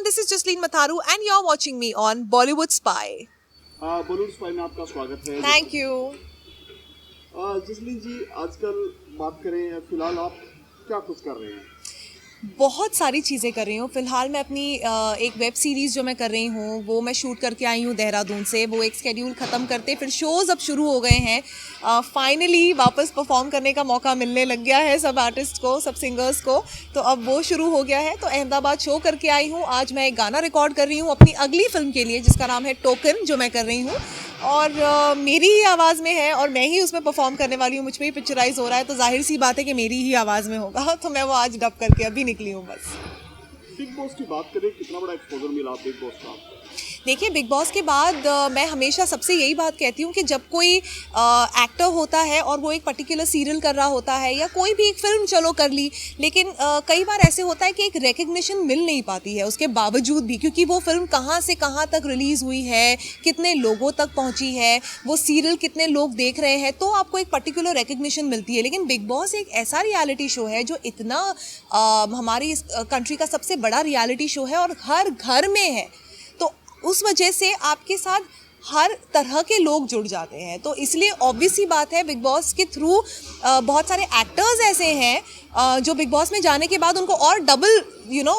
everyone, this is Jasleen Matharu and you're watching me on Bollywood Spy. Bollywood spy में आपका स्वागत है। Thank you. Jasleen जी, आजकल बात करें, फिलहाल आप क्या कुछ कर रहे हैं? बहुत सारी चीज़ें कर रही हूँ। फ़िलहाल मैं अपनी एक वेब सीरीज़ जो मैं कर रही हूँ वो मैं शूट करके आई हूँ देहरादून से। वो एक स्केड्यूल ख़त्म करते फिर शोज़ अब शुरू हो गए हैं। फाइनली वापस परफॉर्म करने का मौका मिलने लग गया है सब आर्टिस्ट को, सब सिंगर्स को। तो अब वो शुरू हो गया है। तो अहमदाबाद शो करके आई हूँ। आज मैं एक गाना रिकॉर्ड कर रही हूँ अपनी अगली फिल्म के लिए जिसका नाम है टोकन, जो मैं कर रही हूँ। और मेरी ही आवाज़ में है और मैं ही उसमें परफॉर्म करने वाली हूँ। मुझ पर ही पिक्चराइज हो रहा है तो जाहिर सी बात है कि मेरी ही आवाज़ में होगा। तो मैं वो आज डब करके अभी निकली हूँ बस। बिग बॉस की बात करें, कितना बड़ा एक्सपोजर मिला बिग बॉस का? देखिए, बिग बॉस के बाद मैं हमेशा सबसे यही बात कहती हूँ कि जब कोई एक्टर होता है और वो एक पर्टिकुलर सीरियल कर रहा होता है या कोई भी एक फिल्म चलो कर ली, लेकिन कई बार ऐसे होता है कि एक रिकग्निशन मिल नहीं पाती है उसके बावजूद भी, क्योंकि वो फिल्म कहाँ से कहाँ तक रिलीज़ हुई है, कितने लोगों तक पहुँची है, वो सीरियल कितने लोग देख रहे हैं, तो आपको एक पर्टिकुलर रिकग्निशन मिलती है। लेकिन बिग बॉस एक ऐसा रियलिटी शो है जो इतना हमारी कंट्री का सबसे बड़ा रियलिटी शो है और हर घर में है। तो उस वजह से आपके साथ हर तरह के लोग जुड़ जाते हैं। तो इसलिए ऑब्वियस ही बात है, बिग बॉस के थ्रू बहुत सारे एक्टर्स ऐसे हैं जो बिग बॉस में जाने के बाद उनको और डबल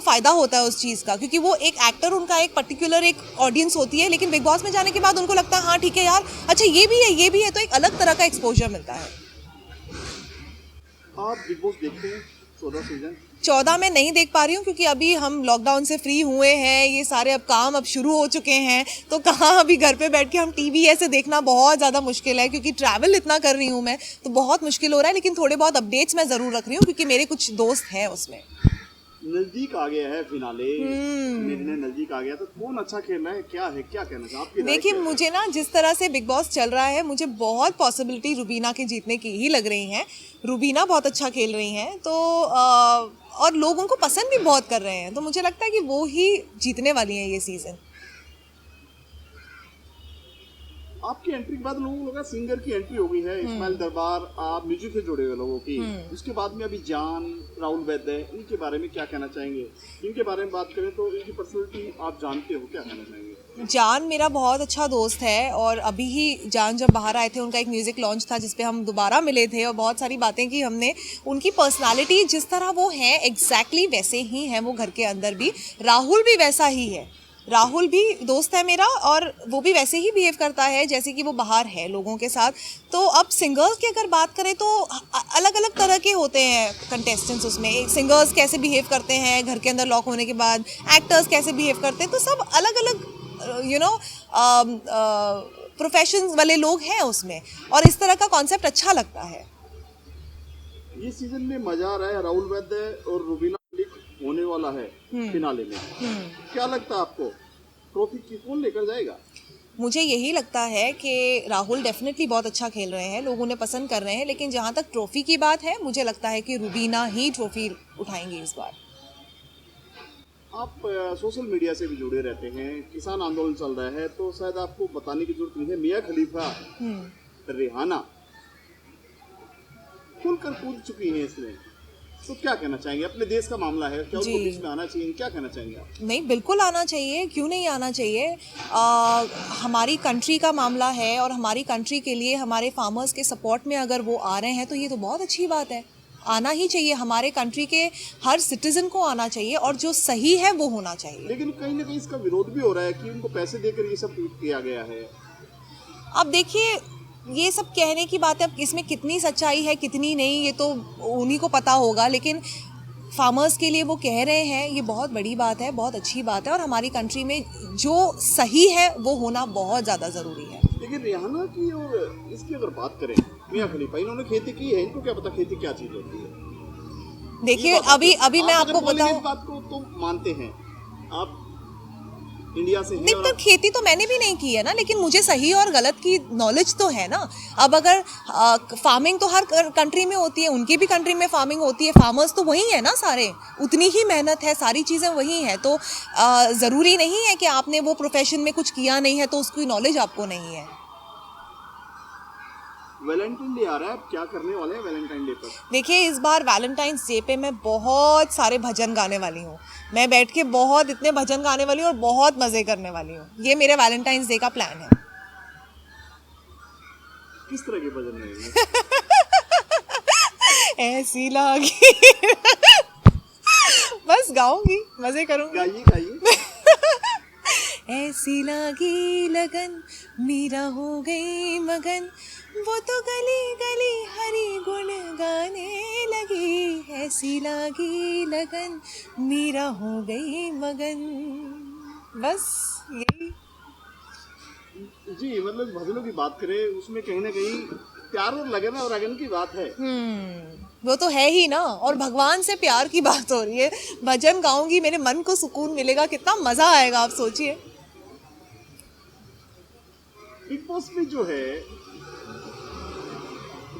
फ़ायदा होता है उस चीज़ का, क्योंकि वो एक एक्टर, उनका एक पर्टिकुलर एक ऑडियंस होती है, लेकिन बिग बॉस में जाने के बाद उनको लगता है हाँ ठीक है यार, अच्छा ये भी है, तो एक अलग तरह का एक्सपोजर मिलता है। आप बिग बॉस देखते हैं? 14 सीजन 14 में नहीं देख पा रही हूँ क्योंकि अभी हम लॉकडाउन से फ्री हुए हैं, ये सारे अब काम अब शुरू हो चुके हैं, तो कहाँ अभी घर पे बैठ के हम टीवी ऐसे देखना बहुत ज़्यादा मुश्किल है, क्योंकि ट्रैवल इतना कर रही हूँ मैं, तो बहुत मुश्किल हो रहा है। लेकिन थोड़े बहुत अपडेट्स मैं ज़रूर रख रही हूँ क्योंकि मेरे कुछ दोस्त हैं उसमें। नजदीक आ गया है फिनाले, महीने नजदीक आ गया, तो कौन अच्छा खेल रहा है, क्या कहना चाहिए आपकी? देखिए, मुझे ना जिस तरह से बिग बॉस चल रहा है, मुझे बहुत पॉसिबिलिटी रुबीना के जीतने की ही लग रही हैं। रुबीना बहुत अच्छा खेल रही हैं, तो और लोग उनको पसंद भी बहुत कर रहे हैं, तो मुझे लगता है कि वो ही जीतने वाली हैं ये सीज़न। आपकी एंट्री के बाद लोगों का सिंगर की एंट्री हो गई है, इस्माइल दरबार, आप म्यूजिक से जुड़े हुए लोगों की। उसके बाद में अभी जान, राहुल वैद्य, इनके बारे में क्या कहना चाहेंगे? इनके बारे में बात करें तो इनकी पर्सनैलिटी आप जानते हो, क्या कहना चाहेंगे? जान मेरा बहुत अच्छा दोस्त है और अभी ही जान जब बाहर आए थे, उनका एक म्यूज़िक लॉन्च था जिसपे हम दोबारा मिले थे और बहुत सारी बातें की हमने। उनकी पर्सनालिटी जिस तरह वो है एग्जैक्टली वैसे ही हैं वो घर के अंदर भी। राहुल भी वैसा ही है, राहुल भी दोस्त है मेरा और वो भी वैसे ही बिहेव करता है जैसे कि वो बाहर है लोगों के साथ। तो अब सिंगर्स की अगर बात करें तो अलग अलग तरह के होते हैं कंटेस्टेंट्स उसमें। सिंगर्स कैसे बिहेव करते हैं घर के अंदर लॉक होने के बाद, एक्टर्स कैसे बिहेव करते हैं, तो सब अलग अलग प्रोफेशंस वाले लोग हैं उसमें, और इस तरह का कॉन्सेप्ट अच्छा लगता है। ये सीजन में मजा आ रहा है, राहुल वैद्य और रुबीना होने वाला है फिनाले में। क्या लगता है आपको, ट्रॉफी की कौन लेकर जाएगा? मुझे यही लगता है कि राहुल डेफिनेटली बहुत अच्छा खेल रहे हैं, लोग उन्हें पसंद कर रहे हैं, लेकिन जहाँ तक ट्रॉफी की बात है मुझे लगता है कि रुबीना ही ट्रॉफी उठाएंगी इस बार। आप सोशल मीडिया से भी जुड़े रहते हैं, किसान आंदोलन चल रहा है, तो शायद आपको बताने की जरूरत नहीं है, मियां खलीफा रेहाना खुलकर कूद चुकी है इसमें, तो क्या कहना चाहेंगे? अपने देश का मामला है, क्या उनको बीच में आना चाहिए, क्या कहना चाहेंगे आप? नहीं, बिल्कुल आना चाहिए, क्यों नहीं आना चाहिए। हमारी कंट्री का मामला है और हमारी कंट्री के लिए हमारे फार्मर्स के सपोर्ट में अगर वो आ रहे हैं तो ये तो बहुत अच्छी बात है। आना ही चाहिए, हमारे कंट्री के हर सिटीजन को आना चाहिए और जो सही है वो होना चाहिए। लेकिन कहीं ना कहीं इसका विरोध भी हो रहा है कि उनको पैसे देकर ये सब किया गया है। अब देखिए, ये सब कहने की बात है, अब इसमें कितनी सच्चाई है कितनी नहीं ये तो उन्हीं को पता होगा, लेकिन फार्मर्स के लिए वो कह रहे हैं, ये बहुत बड़ी बात है, बहुत अच्छी बात है, और हमारी कंट्री में जो सही है वो होना बहुत ज़्यादा ज़रूरी है। लेकिन रेहाना की और इसकी अगर बात करें, मियां खलीफा, इन्होंने खेती की है, इनको क्या पता खेती क्या चीज़ होती है? देखिए, अभी मैं आपको बताऊं, इस बात को तो मानते हैं आप, इंडिया से नहीं, तो खेती तो मैंने भी नहीं की है ना, लेकिन मुझे सही और गलत की नॉलेज तो है ना। अब अगर फार्मिंग तो हर कंट्री में होती है, उनकी भी कंट्री में फार्मिंग होती है, फार्मर्स तो वही है ना सारे, उतनी ही मेहनत है, सारी चीज़ें वही हैं, तो ज़रूरी नहीं है कि आपने वो प्रोफेशन में कुछ किया नहीं है तो उसकी नॉलेज आपको नहीं है। वैलेंटाइन डे आ रहा है, आप क्या करने वाले हैं वैलेंटाइन डे पर? देखिए इस बार वैलेंटाइंस डे पे मैं बहुत सारे भजन गाने वाली हूँ। मैं बैठ के बहुत इतने भजन गाने वाली हूँ और बहुत मज़े करने वाली हूँ। ये मेरे वैलेंटाइंस डे का प्लान है। किस तरह के भजन रहेंगे? ऐसी लागी बस गाऊंगी, मज़े करूंगी। गाइए गाइए। ऐसी लागी लगन मीरा हो गई मगन, वो तो गली गली हरी गुण गाने लगी। ऐसी लागी लगन मीरा हो गई मगन। बस यही। जी मतलब भजनों की बात करें उसमें कहीं ना कहीं प्यार और लगन और अगन की बात है। वो तो है ही ना। और भगवान से प्यार की बात हो रही है। भजन गाऊंगी, मेरे मन को सुकून मिलेगा, कितना मजा आएगा आप सोचिए। बिग बॉस में जो है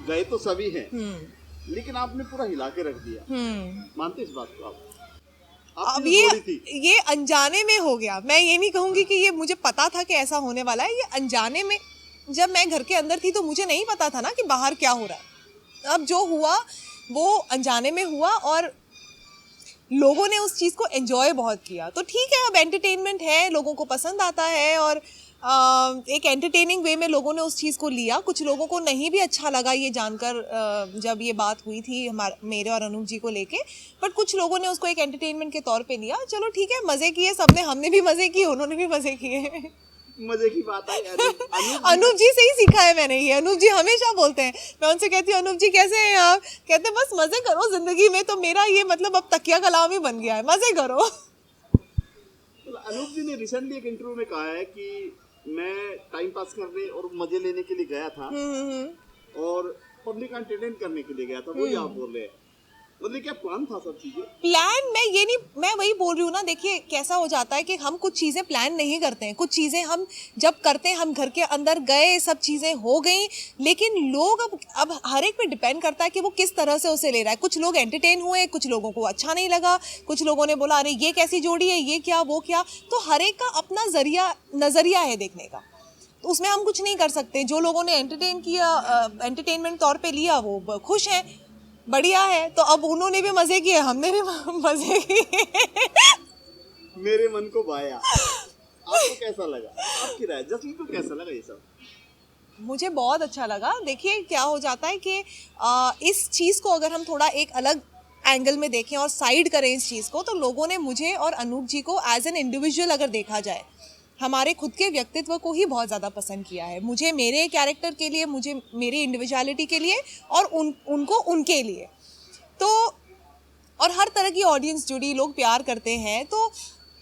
गए तो सभी हैं, लेकिन आपने पूरा हिला के रख दिया। मानते इस बात को आप? अब आपकी जो जोड़ी थी, ये अनजाने में हो गया। मैं ये नहीं कहूंगी कि ये मुझे पता था कि ऐसा होने वाला है। ये अनजाने में, जब मैं घर के अंदर थी तो मुझे नहीं पता था ना कि बाहर क्या हो रहा है। अब जो हुआ वो अनजाने में हुआ और लोगों ने उस चीज़ को एंजॉय बहुत किया। तो ठीक है, अब एंटरटेनमेंट है, लोगों को पसंद आता है और एक एंटरटेनिंग वे में लोगों ने उस चीज़ को लिया। कुछ लोगों को नहीं भी अच्छा लगा ये जानकर, जब ये बात हुई थी मेरे और अनूप जी को लेके, बट कुछ लोगों ने उसको एक एंटरटेनमेंट के तौर पे लिया। चलो ठीक है, मज़े किए सबने, हमने भी मज़े किए, उन्होंने भी मज़े किए। मजे की बात है। अनूप जी से ही सीखा है मैंने ये। अनूप जी हमेशा बोलते हैं, मैं उनसे कहती हूँ अनूप जी कैसे हैं आप, कहते हैं बस मज़े करो ज़िंदगी में। तो मेरा ये मतलब अब तकिया कलाम ही बन गया है, मज़े करो। अनूप जी ने रिसेंटली एक इंटरव्यू में कहा है कि मैं टाइम पास करने और मजे लेने के लिए गया था और पब्लिक का एंटरटेन करने के लिए गया था, वही आप बोल रहे हैं। मतलब क्या प्लान था सब चीजें? प्लान मैं ये नहीं, मैं वही बोल रही हूँ ना। देखिए कैसा हो जाता है कि हम कुछ चीज़ें प्लान नहीं करते हैं। कुछ चीज़ें हम जब करते हैं, हम घर के अंदर गए, सब चीज़ें हो गई, लेकिन लोग अब हर एक पे डिपेंड करता है कि वो किस तरह से उसे ले रहा है। कुछ लोग एंटरटेन हुए, कुछ लोगों को अच्छा नहीं लगा, कुछ लोगों ने बोला अरे ये कैसी जोड़ी है, ये क्या वो क्या। तो हर एक का अपना नज़रिया है देखने का, तो उसमें हम कुछ नहीं कर सकते। जो लोगों ने एंटरटेन किया, एंटरटेनमेंट तौर पे लिया, वो खुश हैं, बढ़िया है। तो अब उन्होंने भी मजे किए, हमने भी मजे किए। मेरे मन को भाया। आपको कैसा लगा? आपकी राय, जस्टिन को कैसा लगा ये सब? मुझे बहुत अच्छा लगा। देखिए क्या हो जाता है कि इस चीज़ को अगर हम थोड़ा एक अलग एंगल में देखें और साइड करें इस चीज़ को, तो लोगों ने मुझे और अनूप जी को एज एन इंडिविजुअल अगर देखा जाए, हमारे खुद के व्यक्तित्व को ही बहुत ज़्यादा पसंद किया है। मुझे मेरे कैरेक्टर के लिए, मुझे मेरी इंडिविजुअलिटी के लिए और उनको उनके लिए। तो और हर तरह की ऑडियंस जुड़ी, लोग प्यार करते हैं। तो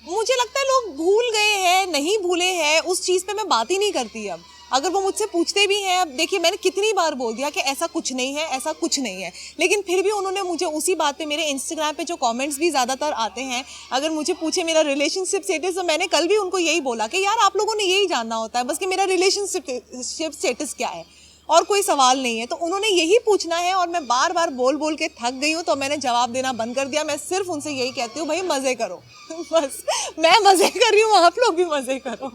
मुझे लगता है लोग भूल गए हैं, नहीं भूले हैं, उस चीज़ पे मैं बात ही नहीं करती अब। अगर वो मुझसे पूछते भी हैं, अब देखिए मैंने कितनी बार बोल दिया कि ऐसा कुछ नहीं है, ऐसा कुछ नहीं है, लेकिन फिर भी उन्होंने मुझे उसी बात पे, मेरे इंस्टाग्राम पे जो कमेंट्स भी ज़्यादातर आते हैं, अगर मुझे पूछे मेरा रिलेशनशिप स्टेटस, तो मैंने कल भी उनको यही बोला कि यार आप लोगों ने यही जानना होता है बस कि मेरा रिलेशनशिप स्टेटस क्या है, और कोई सवाल नहीं है। तो उन्होंने यही पूछना है और मैं बार बार बोल बोल के थक गई हूँ, तो मैंने जवाब देना बंद कर दिया। मैं सिर्फ उनसे यही कहती हूँ, भाई मज़े करो। बस मैं मज़े कर रही हूँ, आप लोग भी मज़े करो।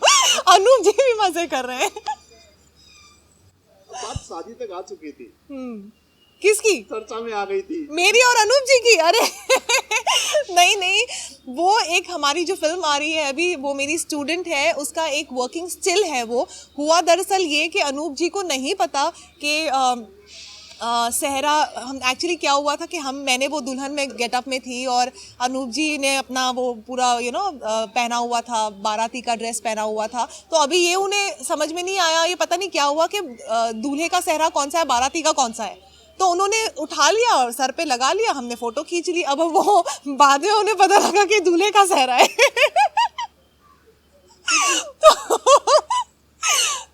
अनूप जी भी मज़े कर रहे हैं। बात शादी तक आ चुकी थी। किसकी चर्चा में आ गई थी? मेरी और अनूप जी की? अरे नहीं, वो एक हमारी जो फिल्म आ रही है अभी, वो मेरी स्टूडेंट है, उसका एक वर्किंग स्टिल है। वो हुआ दरअसल ये कि अनूप जी को नहीं पता कि सहरा, हम एक्चुअली क्या हुआ था कि मैंने वो दुल्हन में गेटअप में थी और अनूप जी ने अपना वो पूरा पहना हुआ था, बाराती का ड्रेस पहना हुआ था। तो अभी ये उन्हें समझ में नहीं आया, ये पता नहीं क्या हुआ कि दूल्हे का सहरा कौन सा है, बाराती का कौन सा है। तो उन्होंने उठा लिया और सर पे लगा लिया, हमने फ़ोटो खींच ली। अब वो बाद में उन्हें पता लगा कि दूल्हे का सहरा है।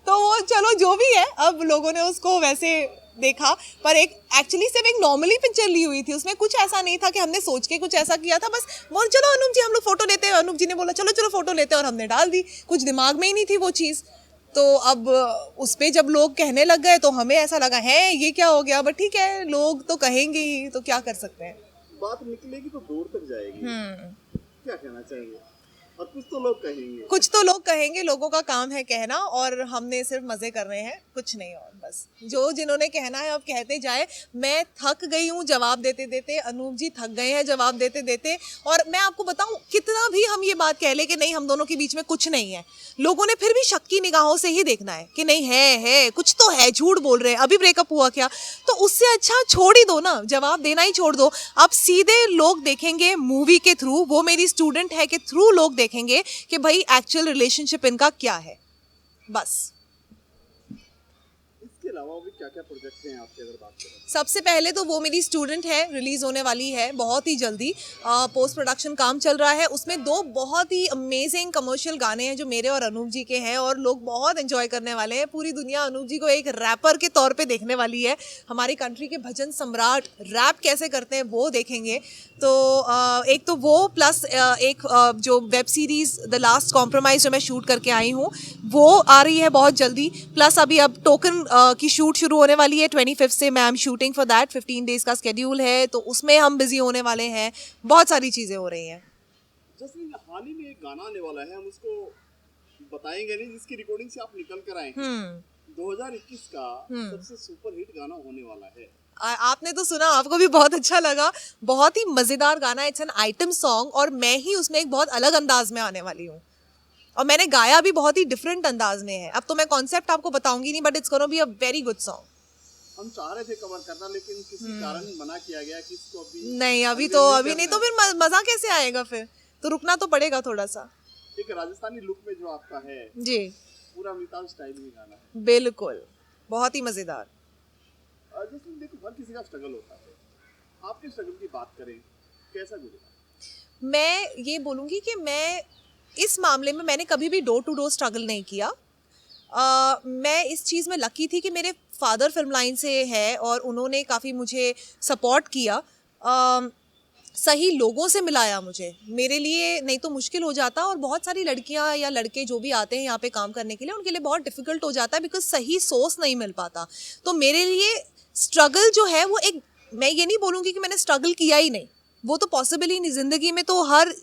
तो वो चलो जो भी है, अब लोगों ने उसको वैसे देखा, पर एक एक्चुअली सिर्फ एक नॉर्मली पिक्चर ली हुई थी, उसमें कुछ ऐसा नहीं था कि हमने सोच के कुछ ऐसा किया था। बस बोल चलो अनूप जी हम लोग फ़ोटो लेते हैं, अनूप जी ने बोला चलो चलो फ़ोटो लेते हैं, और हमने डाल दी। कुछ दिमाग में ही नहीं थी वो चीज़। तो अब उस पर जब लोग कहने लग गए तो हमें ऐसा लगा है ये क्या हो गया, बट ठीक है, लोग तो कहेंगे ही, तो क्या कर सकते हैं। बात निकलेगी तो दूर तक जाएगी। क्या कहना चाहिए? और कुछ तो लोग कहेंगे। कुछ तो लोग कहेंगे, लोगों का काम है कहना, और हमने सिर्फ मजे कर रहे हैं, कुछ नहीं। और बस जो जिन्होंने कहना है अब कहते जाए। मैं थक गई हूँ जवाब देते देते, अनूप जी थक गए हैं जवाब देते देते। और मैं आपको बताऊं, कितना भी हम ये बात कह ले कि नहीं हम दोनों के बीच में कुछ नहीं है, लोगों ने फिर भी शक की निगाहों से ही देखना है कि नहीं है कुछ तो है, झूठ बोल रहे हैं, अभी ब्रेकअप हुआ क्या। तो उससे अच्छा छोड़ ही दो ना, जवाब देना ही छोड़ दो। अब सीधे लोग देखेंगे मूवी के थ्रू, वो मेरी स्टूडेंट है के थ्रू लोग देखेंगे कि भाई एक्चुअल रिलेशनशिप इनका क्या है, बस। इसके अलावा भी क्या क्या प्रोजेक्ट हैं आपके, अगर बात करें? सबसे पहले तो वो मेरी स्टूडेंट है, रिलीज होने वाली है बहुत ही जल्दी। पोस्ट प्रोडक्शन काम चल रहा है, उसमें 2 बहुत ही अमेजिंग कमर्शियल गाने हैं जो मेरे और अनूप जी के हैं, और लोग बहुत एंजॉय करने वाले हैं। पूरी दुनिया अनूप जी को एक रैपर के तौर पे देखने वाली है। हमारी कंट्री के भजन सम्राट रैप कैसे करते हैं वो देखेंगे। तो एक तो वो, प्लस एक जो web series the last compromise जो मैं शूट करके आई हूँ वो आ रही है बहुत जल्दी। प्लस अभी अब टोकन की शूट शुरू होने वाली है 25 से। मैं I am shooting for that, 15 days का स्केड्यूल है, तो उसमें हम बिजी होने वाले हैं। बहुत सारी चीज़ें हो रही हैं। जैसे हाल ही में एक गाना आने वाला है, हम उसको बताएंगे नहीं, जिसकी रिकॉर्डिंग से आप निकल कर आए हैं। 2021 का सबसे सुपर हिट गाना होने वाला है। आपने तो सुना, आपको भी बहुत अच्छा लगा। बहुत ही मज़ेदार गाना, इट्स एन आइटम सॉन्ग, और मैं ही उसमें एक बहुत अलग अंदाज में आने वाली हूँ, और मैंने गाया भी बहुत ही डिफरेंट अंदाज में है। अब तो मैं कॉन्सेप्ट आपको बताऊंगी नहीं, but it's gonna be a very good song. हम चाह रहे थे कवर करना, लेकिन किसी कारण मना किया गया कि इसको अभी नहीं, अभी नहीं, तो फिर मजा कैसे आएगा, फिर तो रुकना तो पड़ेगा थोड़ा सा। एक राजस्थानी लुक में जो आपका है जी, पूरा मिताल स्टाइल में गाना है, बिल्कुल बहुत ही मजेदार। जैसे देखो हर किसी का स्ट्रगल होता है, आपके स्ट्रगल की बात करें, कैसा गुजरा? मैं ये बोलूँगी कि मैं इस मामले में मैंने कभी भी डोर टू डोर स्ट्रगल नहीं किया। मैं इस चीज़ में लकी थी कि मेरे फादर फिल्म लाइन से है, और उन्होंने काफ़ी मुझे सपोर्ट किया, सही लोगों से मिलाया मुझे। मेरे लिए नहीं तो मुश्किल हो जाता, और बहुत सारी लड़कियां या लड़के जो भी आते हैं यहाँ पे काम करने के लिए, उनके लिए बहुत डिफ़िकल्ट हो जाता है, बिकॉज सही सोर्स नहीं मिल पाता। तो मेरे लिए स्ट्रगल जो है वो एक, मैं ये नहीं बोलूँगी कि मैंने स्ट्रगल किया ही नहीं, वो तो पॉसिबल ही नहीं। ज़िंदगी में तो हर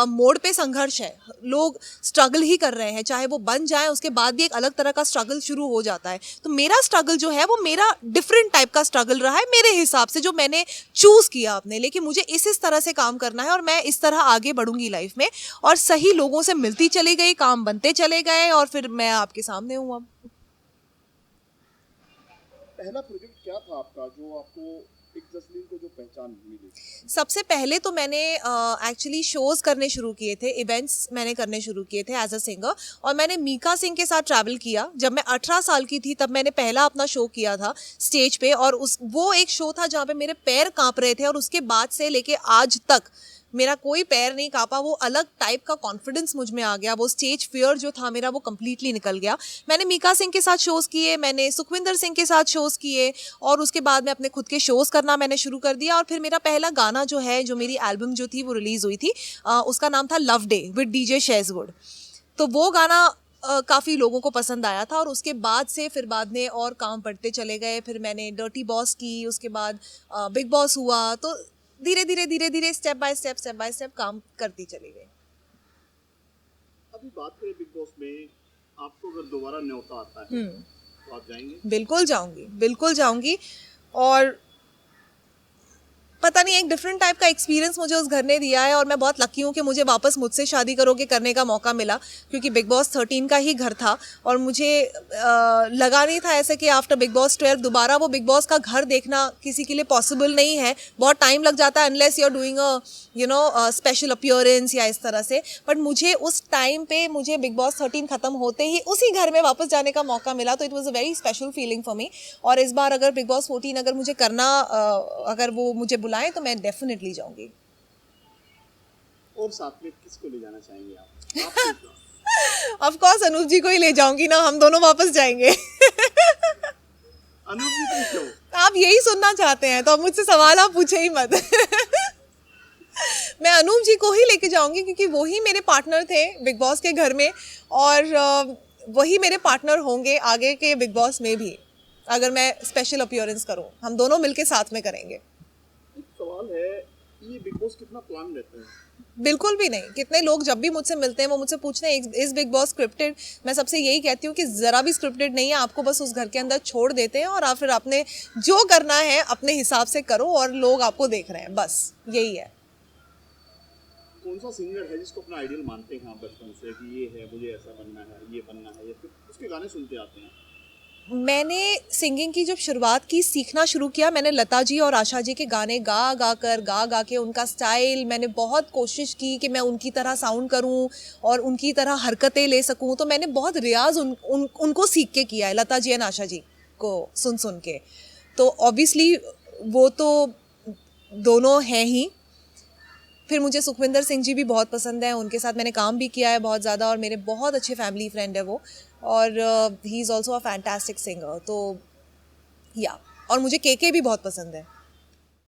मोड़ पे संघर्ष है, लोग स्ट्रगल ही कर रहे हैं, चाहे वो बन जाए उसके बाद भी एक अलग तरह का स्ट्रगल शुरू हो जाता है। तो मेरा स्ट्रगल जो है वो मेरा डिफरेंट टाइप का स्ट्रगल रहा है मेरे हिसाब से, जो मैंने चूज़ किया अपने लिए कि मुझे इस तरह से काम करना है, और मैं इस तरह आगे बढ़ूंगी लाइफ में। और सही लोगों से मिलती चली गई, काम बनते चले गए, और फिर मैं आपके सामने हूँ अब। पहला प्रोजेक्ट क्या था आपका जो आपको एक जसलीन को जो पहचान मिली? सबसे पहले तो मैंने एक्चुअली शोज़ करने शुरू किए थे, इवेंट्स मैंने करने शुरू किए थे एज अ सिंगर, और मैंने मीका सिंह के साथ ट्रैवल किया। जब मैं 18 साल की थी तब मैंने पहला अपना शो किया था स्टेज पे, और वो एक शो था जहाँ पे मेरे पैर कांप रहे थे, और उसके बाद से लेके आज तक मेरा कोई पैर नहीं कांपा। वो अलग टाइप का कॉन्फिडेंस मुझ में आ गया, वो स्टेज फियर जो था मेरा वो कम्प्लीटली निकल गया। मैंने मीका सिंह के साथ शोज़ किए, मैंने सुखविंदर सिंह के साथ शोज़ किए, और उसके बाद में अपने खुद के शोज़ करना मैंने शुरू कर दिया। और फिर मेरा पहला गाना जो है, जो मेरी एल्बम जो थी वो रिलीज़ हुई थी, उसका नाम था लव डे विद डीजे शेजवुड। तो वो गाना काफ़ी लोगों को पसंद आया था, और उसके बाद से फिर बाद में और काम बढ़ते चले गए। फिर मैंने डर्टी बॉस की, उसके बाद बिग बॉस हुआ, तो धीरे धीरे स्टेप बाय स्टेप काम करती चली गई। अभी बात करें बिग बॉस में, आपको अगर दोबारा न्योता आता है तो आप जाएंगे? बिल्कुल जाऊंगी। और पता नहीं, एक डिफरेंट टाइप का एक्सपीरियंस मुझे उस घर ने दिया है, और मैं बहुत लकी हूँ कि मुझे वापस मुझसे शादी करोगे करने का मौका मिला, क्योंकि बिग बॉस 13 का ही घर था, और मुझे लगा नहीं था ऐसे कि आफ्टर बिग बॉस 12 दोबारा वो बिग बॉस का घर देखना किसी के लिए पॉसिबल नहीं है। बहुत टाइम लग जाता है unless you are doing a special appearance या इस तरह से। बट मुझे उस टाइम पे मुझे बिग बॉस 13 ख़त्म होते ही उसी घर में वापस जाने का मौका मिला, तो it was a very special feeling for me. और इस बार अगर बिग बॉस 14 अगर मुझे करना, अगर वो मुझे बुलाएं तो मैं डेफिनेटली जाऊंगी। और साथ में किसको ले जाना चाहेंगे आप? ऑफ कोर्स अनूप जी को ही ले जाऊंगी ना, हम दोनों वापस जाएंगे। अनूप जी को क्यों? आप यही सुनना चाहते हैं तो अब मुझसे सवाल आप पूछे ही मत। मैं अनूप जी को ही लेके जाऊंगी, क्योंकि वो ही मेरे पार्टनर थे बिग बॉस के घर में, और वही मेरे पार्टनर होंगे आगे के बिग बॉस में भी। अगर मैं स्पेशल अपीयरेंस करूं, हम दोनों मिलके साथ में करेंगे। एक सवाल है, ये बिग बॉस कितना प्लान रहता है? बिल्कुल भी नहीं। कितने लोग जब भी मुझसे मिलते हैं वो मुझसे पूछते हैं इस बिग बॉस स्क्रिप्टेड? मैं सबसे यही कहती हूँ कि ज़रा भी स्क्रिप्टेड नहीं है, आपको बस उस घर के अंदर छोड़ देते हैं और आप फिर आपने जो करना है अपने हिसाब से करो और लोग आपको देख रहे हैं, बस यही है। कौन सा सिंगर है जिसको अपना आइडियल मानते हैं आप बचपन से कि ये है, मुझे ऐसा बनना है, ये बनना है, या फिर उसके गाने सुनते आते हैं? मैंने सिंगिंग की जब शुरुआत की, सीखना शुरू किया, मैंने लता जी और आशा जी के गाने गा गा के उनका स्टाइल, मैंने बहुत कोशिश की कि मैं उनकी तरह साउंड करूं और उनकी तरह हरकतें ले सकूं। तो मैंने बहुत रियाज उनको सीख के किया है, लता जी एंड आशा जी को सुन के। तो ऑब्वियसली वो तो दोनों हैं ही। फिर मुझे सुखविंदर सिंह जी भी बहुत पसंद है, उनके साथ मैंने काम भी किया है बहुत ज़्यादा और मेरे बहुत अच्छे फैमिली फ्रेंड है वो। और he is also a fantastic singer. तो या और मुझे केके भी बहुत पसंद है।